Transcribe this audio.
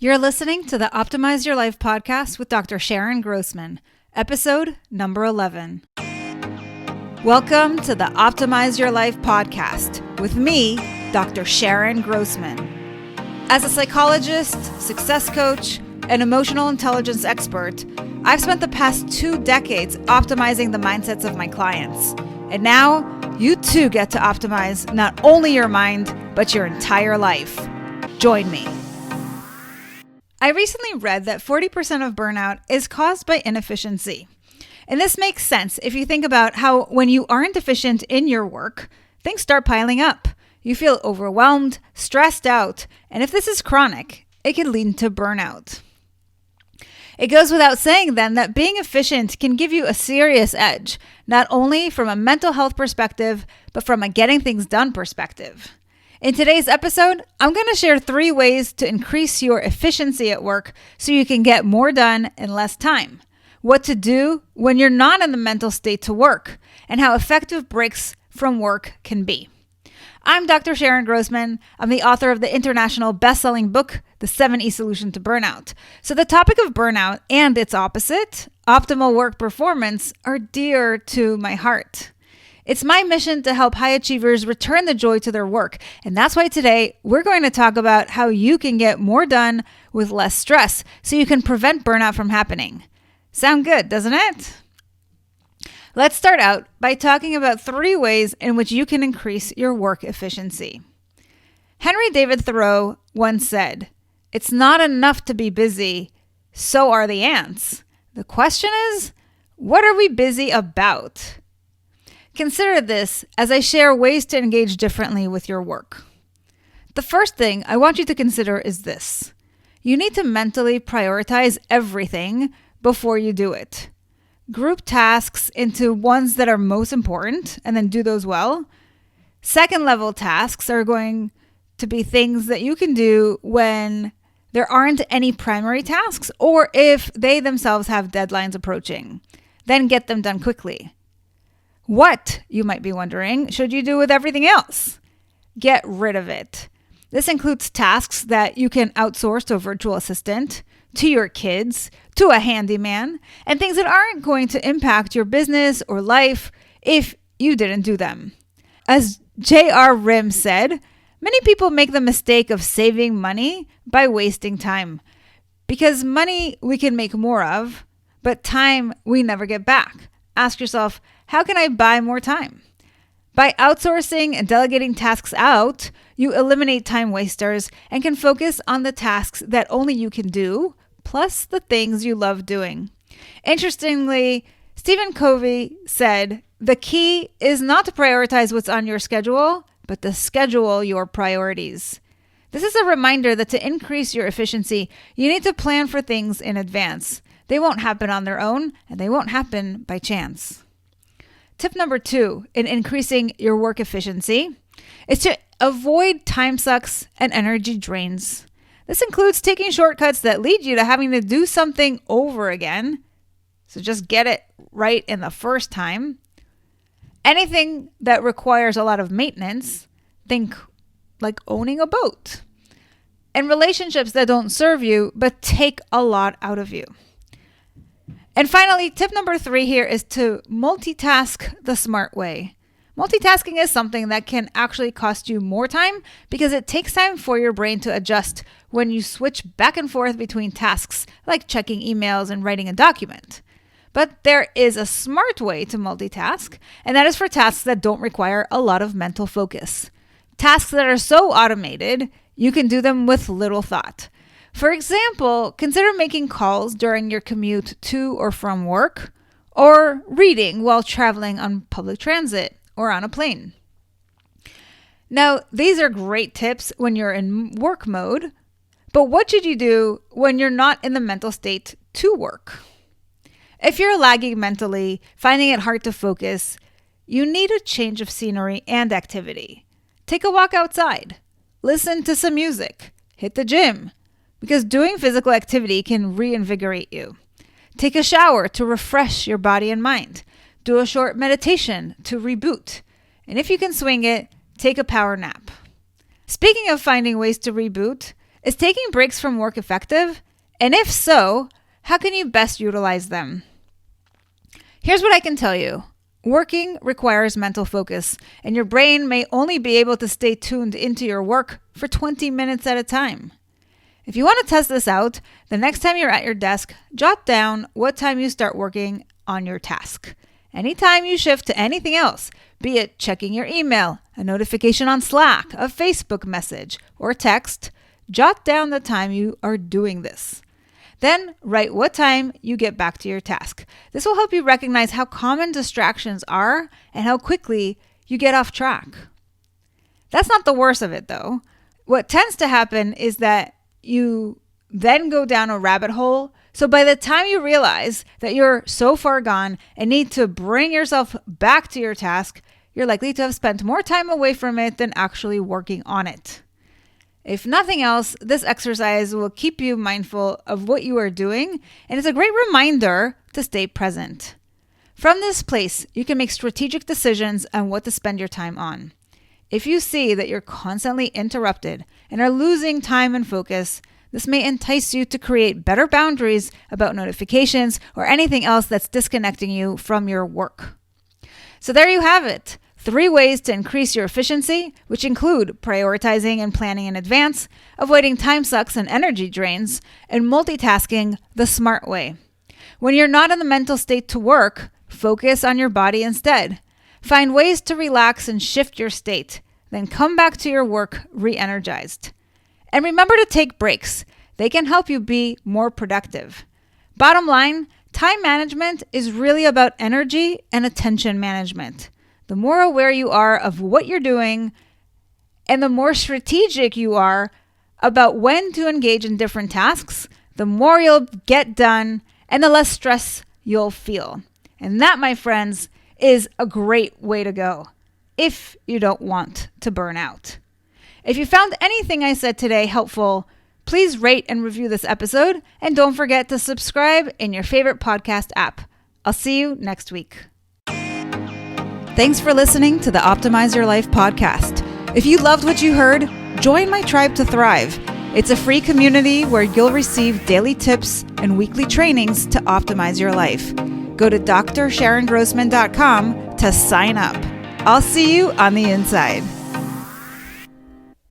You're listening to the Optimize Your Life podcast with Dr. Sharon Grossman, episode number 11. Welcome to the Optimize Your Life podcast with me, Dr. Sharon Grossman. As a psychologist, success coach, and emotional intelligence expert, I've spent the past 2 decades optimizing the mindsets of my clients. And now, you too get to optimize not only your mind, but your entire life. Join me. I recently read that 40% of burnout is caused by inefficiency. And this makes sense if you think about how when you aren't efficient in your work, things start piling up. You feel overwhelmed, stressed out, and if this is chronic, it can lead to burnout. It goes without saying then that being efficient can give you a serious edge, not only from a mental health perspective, but from a getting things done perspective. In today's episode, I'm going to share 3 ways to increase your efficiency at work so you can get more done in less time. What to do when you're not in the mental state to work, and how effective breaks from work can be. I'm Dr. Sharon Grossman. I'm the author of the international best-selling book, The 7E Solution to Burnout. So the topic of burnout and its opposite, optimal work performance, are dear to my heart. It's my mission to help high achievers return the joy to their work. And that's why today we're going to talk about how you can get more done with less stress so you can prevent burnout from happening. Sound good, doesn't it? Let's start out by talking about 3 ways in which you can increase your work efficiency. Henry David Thoreau once said, "It's not enough to be busy, so are the ants. The question is, what are we busy about?" Consider this as I share ways to engage differently with your work. The first thing I want you to consider is this. You need to mentally prioritize everything before you do it. Group tasks into ones that are most important and then do those well. Second level tasks are going to be things that you can do when there aren't any primary tasks or if they themselves have deadlines approaching. Then get them done quickly. What, you might be wondering, should you do with everything else? Get rid of it. This includes tasks that you can outsource to a virtual assistant, to your kids, to a handyman, and things that aren't going to impact your business or life if you didn't do them. As J.R. Rim said, many people make the mistake of saving money by wasting time. Because money we can make more of, but time we never get back. Ask yourself, how can I buy more time? By outsourcing and delegating tasks out, you eliminate time wasters and can focus on the tasks that only you can do, plus the things you love doing. Interestingly, Stephen Covey said, "The key is not to prioritize what's on your schedule, but to schedule your priorities." This is a reminder that to increase your efficiency, you need to plan for things in advance. They won't happen on their own, and they won't happen by chance. Tip number 2 in increasing your work efficiency is to avoid time sucks and energy drains. This includes taking shortcuts that lead you to having to do something over again. So just get it right in the first time. Anything that requires a lot of maintenance, think like owning a boat. And relationships that don't serve you but take a lot out of you. And finally, tip number 3 here is to multitask the smart way. Multitasking is something that can actually cost you more time because it takes time for your brain to adjust when you switch back and forth between tasks like checking emails and writing a document. But there is a smart way to multitask, and that is for tasks that don't require a lot of mental focus. Tasks that are so automated, you can do them with little thought. For example, consider making calls during your commute to or from work, or reading while traveling on public transit or on a plane. Now, these are great tips when you're in work mode, but what should you do when you're not in the mental state to work? If you're lagging mentally, finding it hard to focus, you need a change of scenery and activity. Take a walk outside, listen to some music, hit the gym, because doing physical activity can reinvigorate you. Take a shower to refresh your body and mind. Do a short meditation to reboot. And if you can swing it, take a power nap. Speaking of finding ways to reboot, Is taking breaks from work effective? And if so, how can you best utilize them? Here's what I can tell you. Working requires mental focus, and your brain may only be able to stay tuned into your work for 20 minutes at a time. If you want to test this out, the next time you're at your desk, jot down what time you start working on your task. Anytime you shift to anything else, be it checking your email, a notification on Slack, a Facebook message, or text, jot down the time you are doing this. Then write what time you get back to your task. This will help you recognize how common distractions are and how quickly you get off track. That's not the worst of it though. What tends to happen is that you then go down a rabbit hole. So by the time you realize that you're so far gone and need to bring yourself back to your task, you're likely to have spent more time away from it than actually working on it. If nothing else, this exercise will keep you mindful of what you are doing, and it's a great reminder to stay present. From this place, you can make strategic decisions on what to spend your time on. If you see that you're constantly interrupted and are losing time and focus, this may entice you to create better boundaries about notifications or anything else that's disconnecting you from your work. So there you have it. 3 ways to increase your efficiency, which include prioritizing and planning in advance, avoiding time sucks and energy drains, and multitasking the smart way. When you're not in the mental state to work, focus on your body instead. Find ways to relax and shift your state, then come back to your work re-energized. And remember to take breaks. They can help you be more productive. Bottom line, time management is really about energy and attention management. The more aware you are of what you're doing and the more strategic you are about when to engage in different tasks, the more you'll get done and the less stress you'll feel. And that, my friends, is a great way to go if you don't want to burn out. If you found anything I said today helpful, please rate and review this episode, and don't forget to subscribe in your favorite podcast app. I'll see you next week. Thanks for listening to the Optimize Your Life podcast. If you loved what you heard, join my Tribe to Thrive. It's a free community where you'll receive daily tips and weekly trainings to optimize your life. Go to drsharongrossman.com to sign up. I'll see you on the inside.